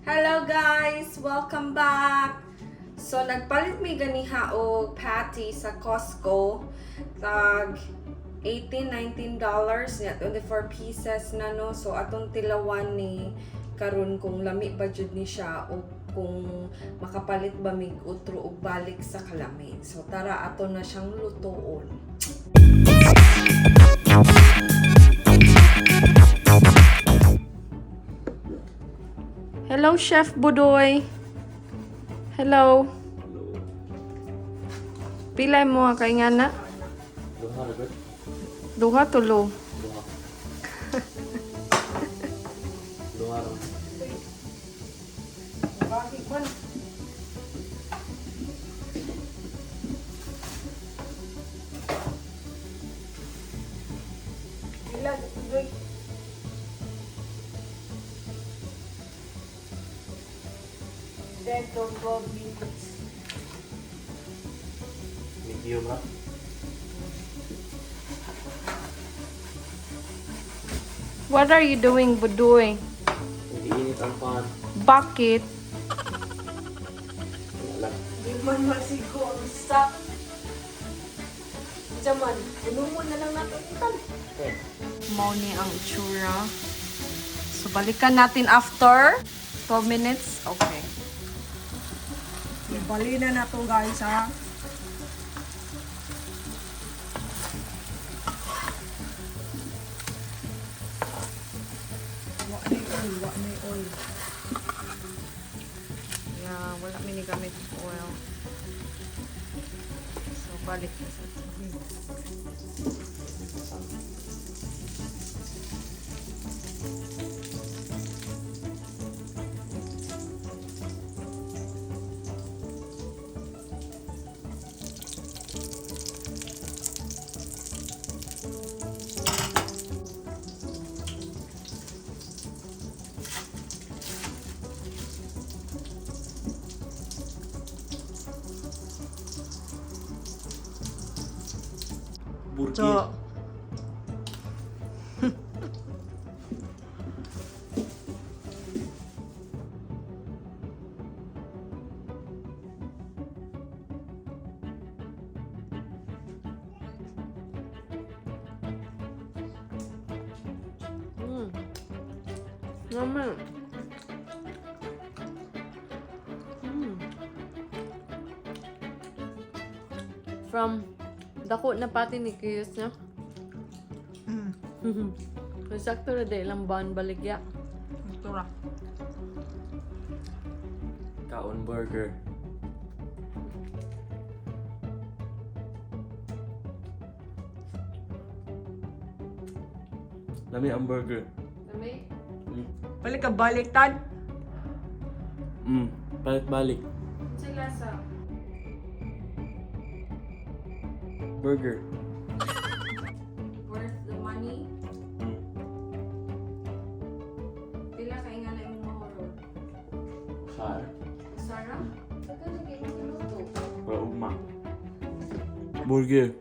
Hello guys! Welcome back! So, nagpalit may ganiha o patty sa Costco. Tag $18-19 niya, 24 pieces na no. So, atong tilawan ni karon kung lami ba jud ni siya o kung makapalit ba mig utro og balik sa kalamig. So, tara ato na siyang lutoon. Hello, Chef Budoy. Hello. Pilay mo kay nga na? Duha tulo. Duha. Bakit man? Pila Budoy. Dead or 12 minutes. Medium ha? What are you doing, Budoy? Hindi init ang pan. Bakit? Wala. Di man masiguro. Stop. Diyaman, puno mo na lang natin itan. Okay. Mau ni ang itsura. So, balikan natin after 12 minutes. Okay. Ibali na to guys ha. Wa ni oil. Yeah, wala mini gamit oil. So, balik na sa Burger. So, Naman. From dako na pati ni Kiyos niya. Sakto na dahil lang baan baligya. Ito ra. Kaon burger. Lami ang burger. Lami? Balik ka baliktad. Balik. Sa lasa. Burger. Worth the money. Pila ka nga na imong mahurot. Sar. Sarah? Saka na kayo maluto. Para ugma. Burger.